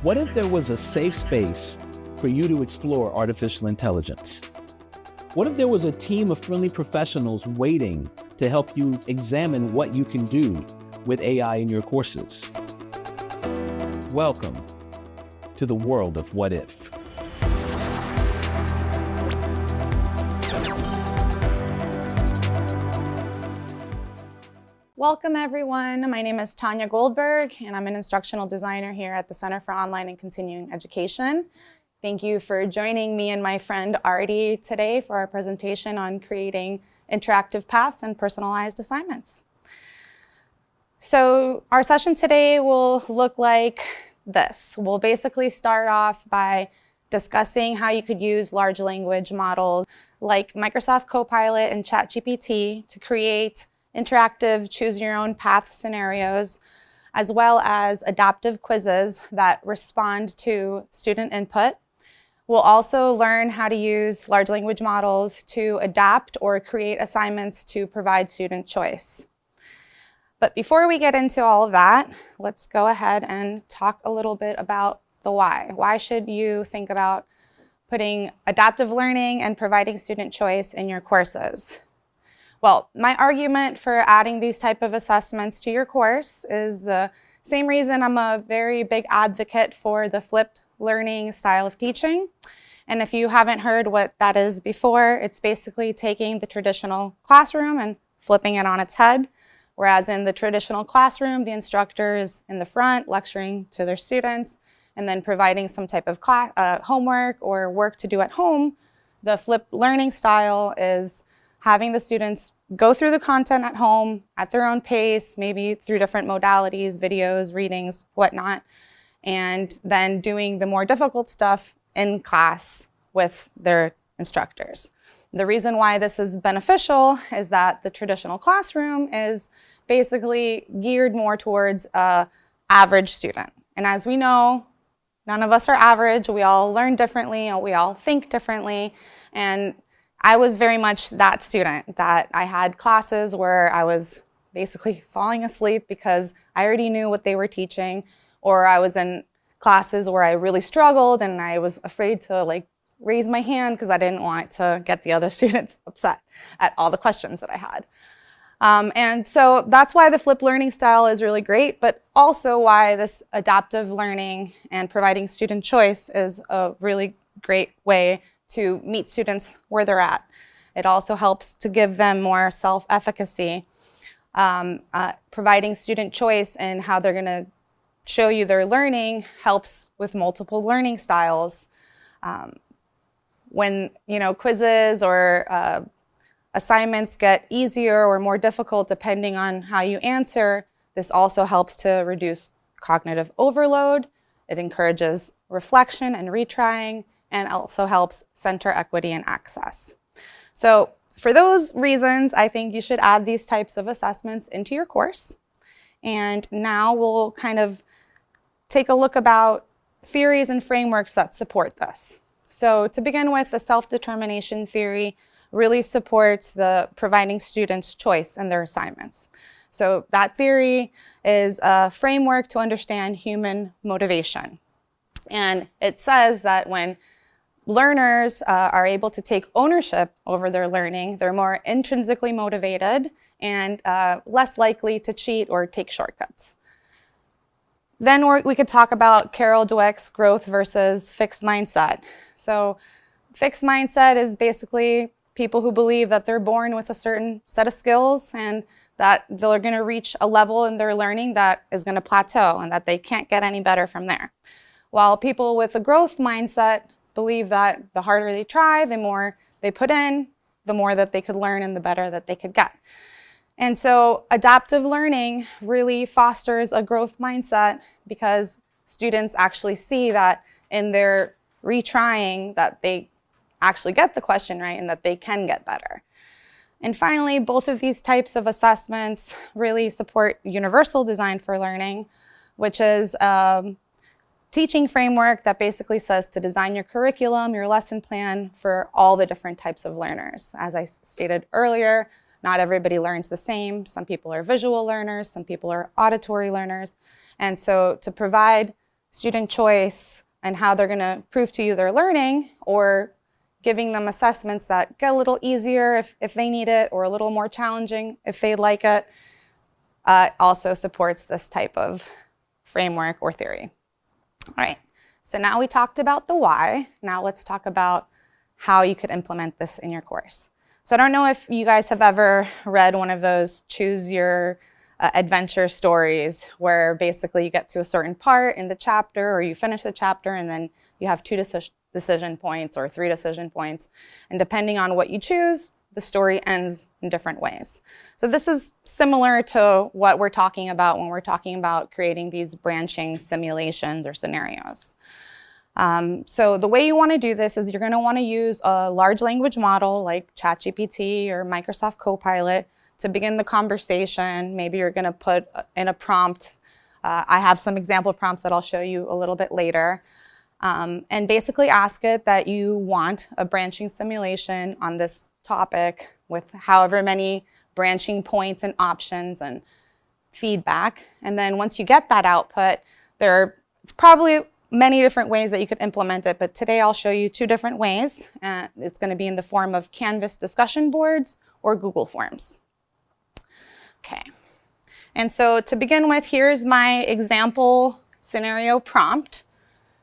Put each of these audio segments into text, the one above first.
What if there was a safe space for you to explore artificial intelligence? What if there was a team of friendly professionals waiting to help you examine what you can do with AI in your courses? Welcome to the world of what if. Welcome everyone, my name is Tanya Goldberg and I'm an instructional designer here at the Center for Online and Continuing Education. Thank you for joining me and my friend Artie today for our presentation on creating interactive paths and personalized assignments. So our session today will look like this. We'll basically start off by discussing how you could use large language models like Microsoft Copilot and ChatGPT to create interactive choose your own path scenarios, as well as adaptive quizzes that respond to student input. We'll also learn how to use large language models to adapt or create assignments to provide student choice. But before we get into all of that, let's go ahead and talk a little bit about the why. Why should you think about putting adaptive learning and providing student choice in your courses? Well, my argument for adding these type of assessments to your course is the same reason I'm a very big advocate for the flipped learning style of teaching. And if you haven't heard what that is before, it's basically taking the traditional classroom and flipping it on its head. Whereas in the traditional classroom, the instructor is in the front lecturing to their students and then providing some type of homework or work to do at home. The flipped learning style is having the students go through the content at home at their own pace, maybe through different modalities, videos, readings, whatnot, and then doing the more difficult stuff in class with their instructors. The reason why this is beneficial is that the traditional classroom is basically geared more towards an average student. And as we know, none of us are average. We all learn differently, we all think differently, and I was very much that student, that I had classes where I was basically falling asleep because I already knew what they were teaching, or I was in classes where I really struggled and I was afraid to raise my hand because I didn't want to get the other students upset at all the questions that I had. And so that's why the flipped learning style is really great, but also why this adaptive learning and providing student choice is a really great way to meet students where they're at. It also helps to give them more self-efficacy, providing student choice in how they're gonna show you their learning helps with multiple learning styles. When quizzes or assignments get easier or more difficult depending on how you answer, this also helps to reduce cognitive overload. It encourages reflection and retrying, and also helps center equity and access. So for those reasons, I think you should add these types of assessments into your course. And now we'll kind of take a look about theories and frameworks that support this. So to begin with, the self-determination theory really supports the providing students choice in their assignments. So that theory is a framework to understand human motivation. And it says that when learners are able to take ownership over their learning, they're more intrinsically motivated and less likely to cheat or take shortcuts. Then we could talk about Carol Dweck's growth versus fixed mindset. So fixed mindset is basically people who believe that they're born with a certain set of skills and that they're going to reach a level in their learning that is going to plateau and that they can't get any better from there. While people with a growth mindset believe that the harder they try, the more they put in, the more that they could learn and the better that they could get. And so adaptive learning really fosters a growth mindset because students actually see that in their retrying that they actually get the question right and that they can get better. And finally, both of these types of assessments really support universal design for learning, which is teaching framework that basically says to design your curriculum, your lesson plan for all the different types of learners. As I stated earlier, not everybody learns the same. Some people are visual learners, some people are auditory learners. And so to provide student choice and how they're going to prove to you they're learning, or giving them assessments that get a little easier if they need it, or a little more challenging if they like it, also supports this type of framework or theory. All right, so now we talked about the why. Now let's talk about how you could implement this in your course. So I don't know if you guys have ever read one of those choose your adventure stories where basically you get to a certain part in the chapter, or you finish the chapter and then you have 2 decision points or 3 decision points. And depending on what you choose, the story ends in different ways. So this is similar to what we're talking about when we're talking about creating these branching simulations or scenarios. So the way you want to do this is you're going to want to use a large language model like ChatGPT or Microsoft Copilot to begin the conversation. Maybe you're going to put in a prompt. I have some example prompts that I'll show you a little bit later. And basically ask it that you want a branching simulation on this topic with however many branching points and options and feedback. And then once you get that output, it's probably many different ways that you could implement it, but today I'll show you 2 different ways. It's going to be in the form of Canvas discussion boards or Google Forms. Okay, and so to begin with, here's my example scenario prompt.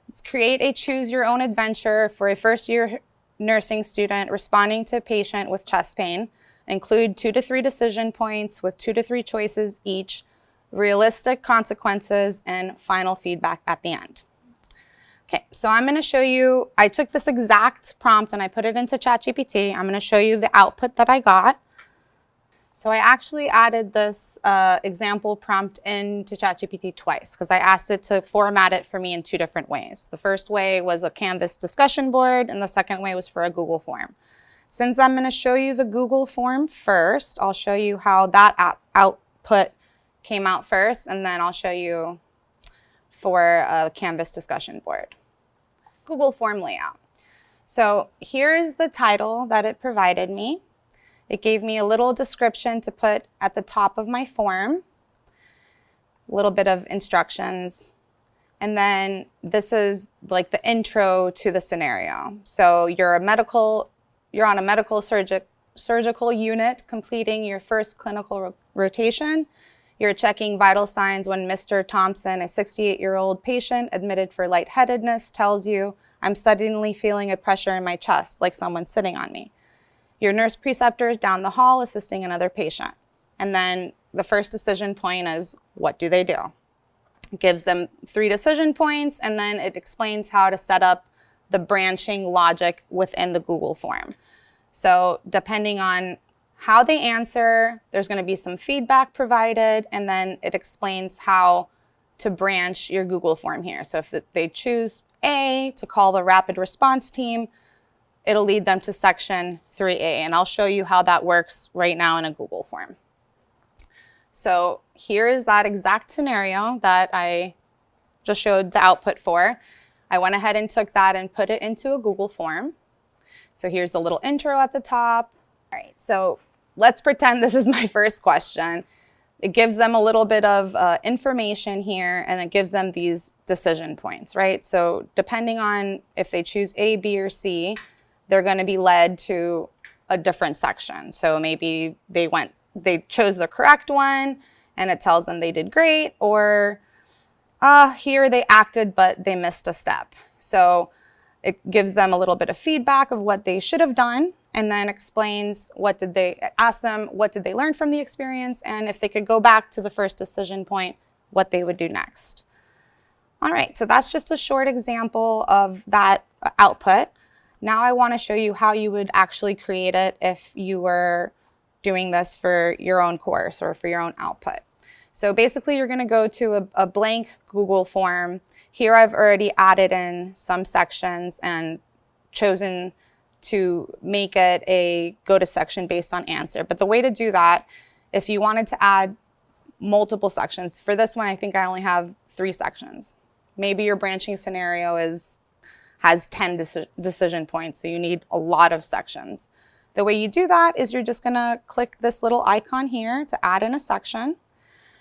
Let's create a choose your own adventure for a first-year nursing student responding to a patient with chest pain. Include 2 to 3 decision points with 2 to 3 choices each, realistic consequences, and final feedback at the end. Okay, so I'm going to show you, I took this exact prompt and I put it into ChatGPT. I'm going to show you the output that I got. So I actually added this example prompt into ChatGPT twice because I asked it to format it for me in 2 different ways. The first way was a Canvas discussion board, and the second way was for a Google form. Since I'm going to show you the Google form first, I'll show you how that output came out first, and then I'll show you for a Canvas discussion board. Google form layout. So here's the title that it provided me. It gave me a little description to put at the top of my form, a little bit of instructions, and then this is like the intro to the scenario. So you're on a medical surgical unit completing your first clinical rotation. You're checking vital signs when Mr. Thompson, a 68-year-old patient admitted for lightheadedness, tells you, "I'm suddenly feeling a pressure in my chest, like someone's sitting on me." Your nurse preceptor is down the hall assisting another patient. And then the first decision point is, what do they do? It gives them 3 decision points, and then it explains how to set up the branching logic within the Google form. So depending on how they answer, there's going to be some feedback provided, and then it explains how to branch your Google form here. So if they choose A to call the rapid response team, it'll lead them to section 3A, and I'll show you how that works right now in a Google form. So here is that exact scenario that I just showed the output for. I went ahead and took that and put it into a Google form. So here's the little intro at the top. All right, so let's pretend this is my first question. It gives them a little bit of information here, and it gives them these decision points, right? So depending on if they choose A, B, or C, they're going to be led to a different section. So maybe they chose the correct one and it tells them they did great, or here they acted but they missed a step. So it gives them a little bit of feedback of what they should have done, and then explains asks them what did they learn from the experience, and if they could go back to the first decision point, what they would do next. All right, so that's just a short example of that output. Now I want to show you how you would actually create it if you were doing this for your own course or for your own output. So basically you're going to go to a blank Google form. Here I've already added in some sections and chosen to make it a go to section based on answer. But the way to do that, if you wanted to add multiple sections, for this one I think I only have 3 sections. Maybe your branching scenario has 10 decision points, so you need a lot of sections. The way you do that is you're just going to click this little icon here to add in a section.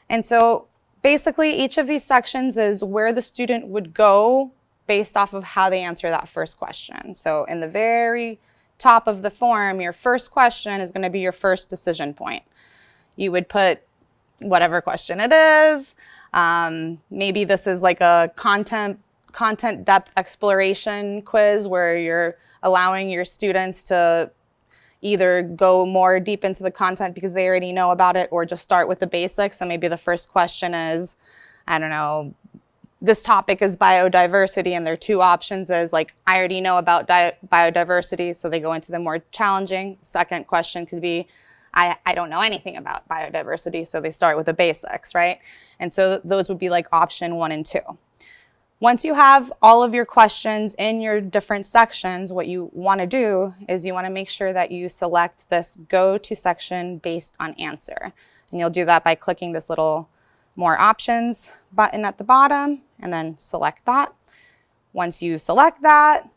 And so basically each of these sections is where the student would go based off of how they answer that first question. So in the very top of the form, your first question is going to be your first decision point. You would put whatever question it is. Maybe this is like a content depth exploration quiz where you're allowing your students to either go more deep into the content because they already know about it, or just start with the basics. So maybe the first question is, I don't know, this topic is biodiversity, and their two options is like, I already know about biodiversity, so they go into the more challenging. Second question could be, I don't know anything about biodiversity, so they start with the basics, right? And so those would be like option 1 and 2. Once you have all of your questions in your different sections, what you want to do is you want to make sure that you select this go to section based on answer. And you'll do that by clicking this little more options button at the bottom and then select that. Once you select that,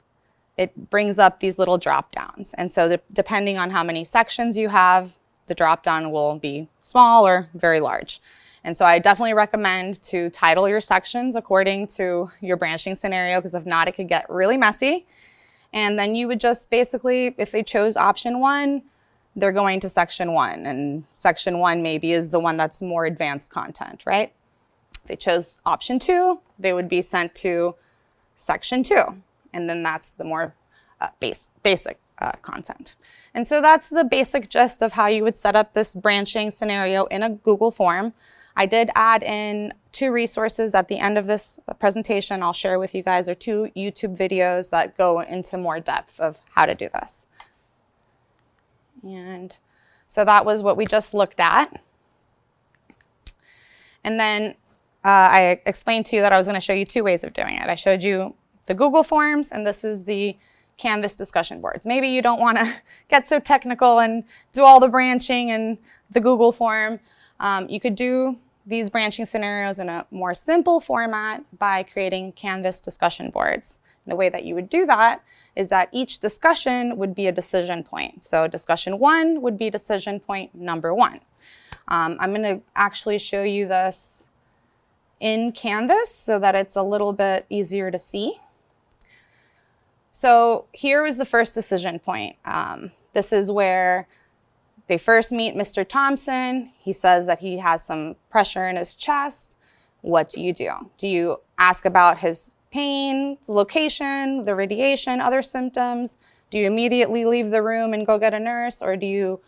it brings up these little drop downs. And so depending on how many sections you have, the drop down will be small or very large. And so I definitely recommend to title your sections according to your branching scenario, because if not, it could get really messy. And then you would just basically, if they chose option 1, they're going to section 1. And section 1 maybe is the one that's more advanced content, right? If they chose option 2, they would be sent to section 2. And then that's the more basic content. And so that's the basic gist of how you would set up this branching scenario in a Google form. I did add in 2 resources at the end of this presentation I'll share with you guys. They're 2 YouTube videos that go into more depth of how to do this. And so that was what we just looked at. And then I explained to you that I was going to show you 2 ways of doing it. I showed you the Google Forms, and this is the Canvas discussion boards. Maybe you don't want to get so technical and do all the branching in the Google form. You could do these branching scenarios in a more simple format by creating Canvas discussion boards. The way that you would do that is that each discussion would be a decision point. So discussion 1 would be decision point number 1. I'm going to actually show you this in Canvas so that it's a little bit easier to see. So here is the first decision point. This is where they first meet Mr. Thompson. He says that he has some pressure in his chest. What do? Do you ask about his pain, location, the radiation, other symptoms? Do you immediately leave the room and go get a nurse? Or do you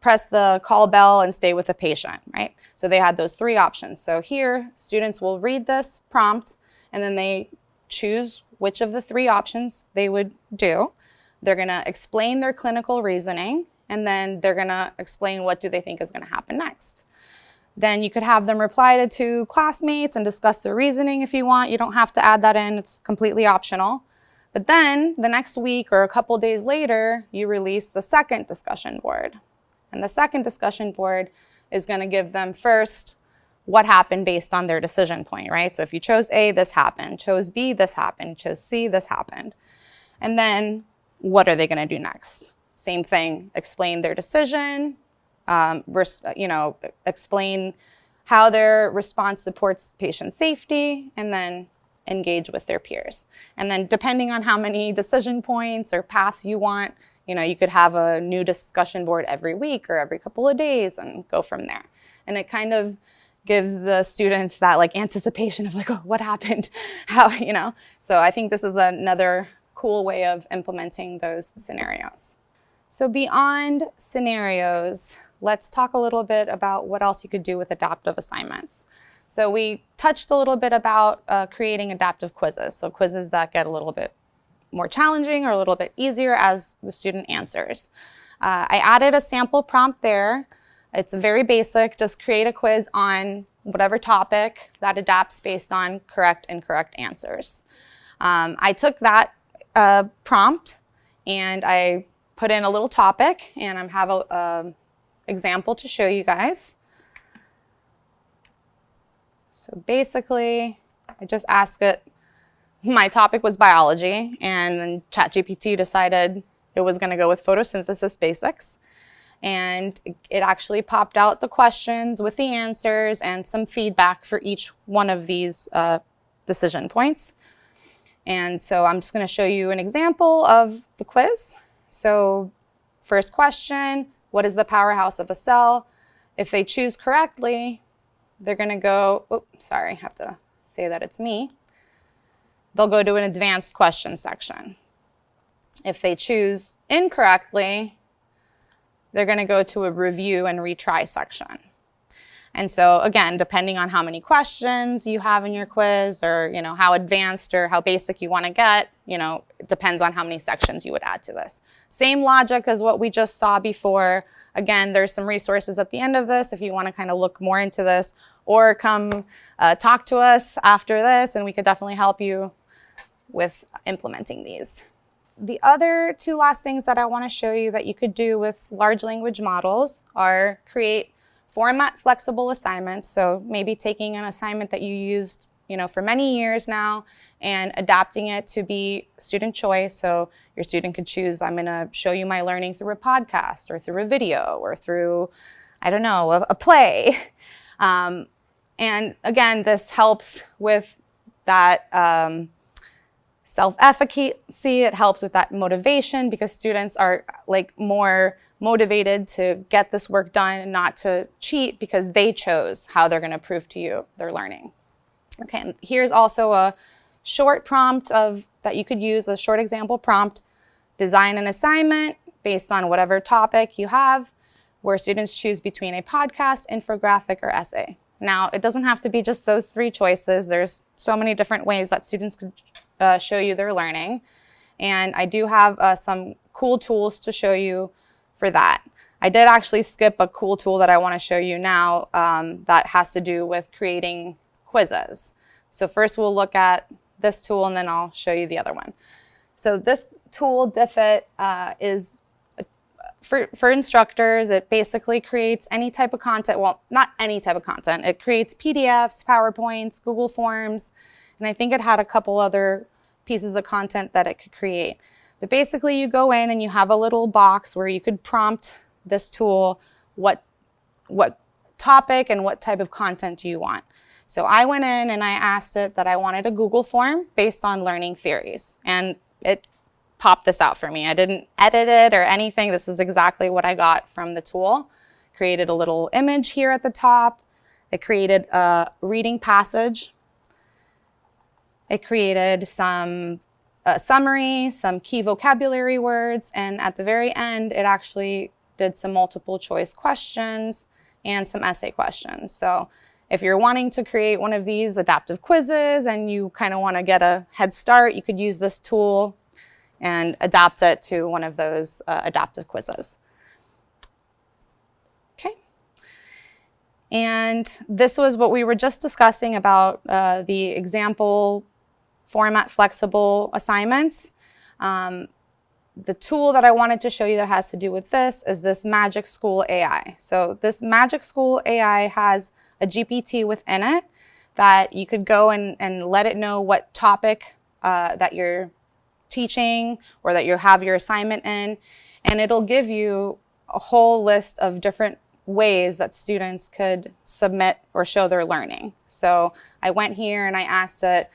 press the call bell and stay with the patient, right? So they had those 3 options. So here, students will read this prompt, and then they choose which of the 3 options they would do. They're going to explain their clinical reasoning, and then they're going to explain what do they think is going to happen next. Then you could have them reply to 2 classmates and discuss their reasoning if you want. You don't have to add that in. It's completely optional. But then the next week or a couple days later, you release the second discussion board. And the second discussion board is going to give them first what happened based on their decision point, right? So if you chose A, this happened. Chose B, this happened. Chose C, this happened. And then what are they going to do next? Same thing, explain their decision, explain how their response supports patient safety, and then engage with their peers. And then depending on how many decision points or paths you want, you could have a new discussion board every week or every couple of days and go from there. And it kind of gives the students that like anticipation of like, oh, what happened? How, So I think this is another cool way of implementing those scenarios. So beyond scenarios, let's talk a little bit about what else you could do with adaptive assignments. So we touched a little bit about creating adaptive quizzes. So quizzes that get a little bit more challenging or a little bit easier as the student answers. I added a sample prompt there. It's very basic. Just create a quiz on whatever topic that adapts based on correct and incorrect answers. I took that prompt and I put in a little topic, and I have an example to show you guys. So basically, I just asked it, my topic was biology, and then ChatGPT decided it was going to go with photosynthesis basics. and it actually popped out the questions with the answers and some feedback for each one of these decision points. And so I'm just going to show you an example of the quiz. So first question, what is the powerhouse of a cell? If they choose correctly, they're going to go, oh, sorry, I have to say that it's me. They'll go to an advanced question section. If they choose incorrectly, they're going to go to a review and retry section. And so again, depending on how many questions you have in your quiz, or how advanced or how basic you want to get, it depends on how many sections you would add to this. Same logic as what we just saw before. Again, there's some resources at the end of this if you want to kind of look more into this, or come talk to us after this and we could definitely help you with implementing these. The other two last things that I want to show you that you could do with large language models are create format flexible assignments. So maybe taking an assignment that you used for many years now and adapting it to be student choice. So your student could choose, I'm going to show you my learning through a podcast or through a video or through, I don't know, a play. And again, this helps with that self-efficacy. It helps with that motivation because students are more motivated to get this work done and not to cheat because they chose how they're going to prove to you their learning. Okay, and here's also a short prompt that you could use, a short example prompt. Design an assignment based on whatever topic you have, where students choose between a podcast, infographic, or essay. Now, it doesn't have to be just those three choices. There's so many different ways that students could show you their learning. And I do have some cool tools to show you for that. I did actually skip a cool tool that I want to show you now that has to do with creating quizzes. So first we'll look at this tool and then I'll show you the other one. So this tool, DIFFIT, is for instructors. It basically creates any type of content. Well, not any type of content. It creates PDFs, PowerPoints, Google Forms, and I think it had a couple other pieces of content that it could create. But basically you go in and you have a little box where you could prompt this tool what topic and what type of content do you want. So I went in and I asked it that I wanted a Google form based on learning theories. And it popped this out for me. I didn't edit it or anything. This is exactly what I got from the tool. Created a little image here at the top. It created a reading passage. It created some summary, some key vocabulary words, and at the very end, it actually did some multiple choice questions and some essay questions. So if you're wanting to create one of these adaptive quizzes and you kind of want to get a head start, you could use this tool and adapt it to one of those adaptive quizzes. Okay. And this was what we were just discussing about the example format flexible assignments. The tool that I wanted to show you that has to do with this is this Magic School AI. So this Magic School AI has a GPT within it that you could go and let it know what topic that you're teaching or that you have your assignment in, and it'll give you a whole list of different ways that students could submit or show their learning. So I went here and I asked it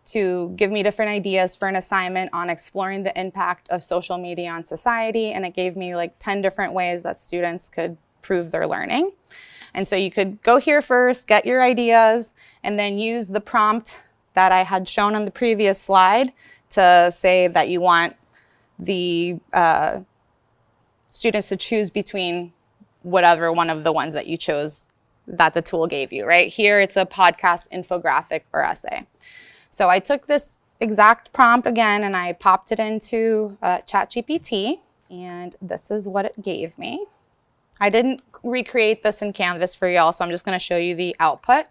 to give me different ideas for an assignment on exploring the impact of social media on society, and it gave me like 10 different ways that students could prove their learning. And so you could go here first, get your ideas, and then use the prompt that I had shown on the previous slide to say that you want the students to choose between whatever one of the ones that you chose that the tool gave you, right? Here it's a podcast, infographic, or essay. So I took this exact prompt again and I popped it into ChatGPT, and this is what it gave me. I didn't recreate this in Canvas for y'all, so I'm just going to show you the output.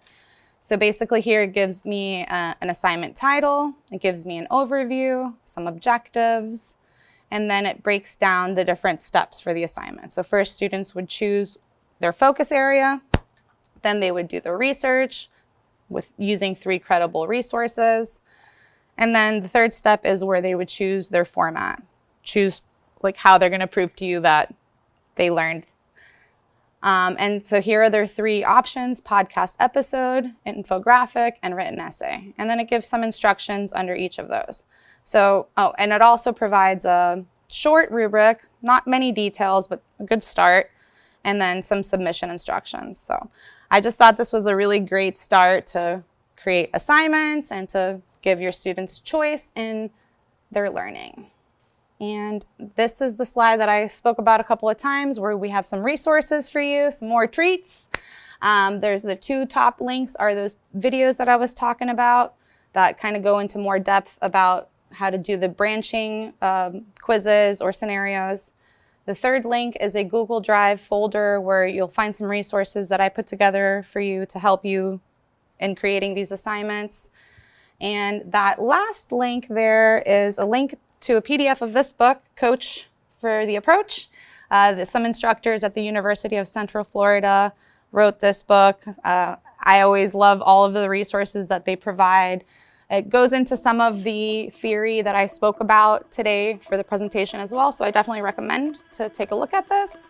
So basically here it gives me an assignment title, it gives me an overview, some objectives, and then it breaks down the different steps for the assignment. So first, students would choose their focus area, then they would do the research with using 3 credible resources, and then the third step is where they would choose their format, choose like how they're going to prove to you that they learned And so here are their 3 options: podcast episode, infographic, and written essay. And then it gives some instructions under each of those. So, and it also provides a short rubric, not many details, but a good start, and then some submission instructions. So I just thought this was a really great start to create assignments and to give your students choice in their learning. And this is the slide that I spoke about a couple of times, where we have some resources for you, some more treats. There's the 2 top links are those videos that I was talking about that kind of go into more depth about how to do the branching quizzes or scenarios. The 3rd link is a Google Drive folder where you'll find some resources that I put together for you to help you in creating these assignments. And that last link there is a link to a PDF of this book, Coach for the Approach. Some instructors at the University of Central Florida wrote this book. I always love all of the resources that they provide. It goes into some of the theory that I spoke about today for the presentation as well, so I definitely recommend to take a look at this.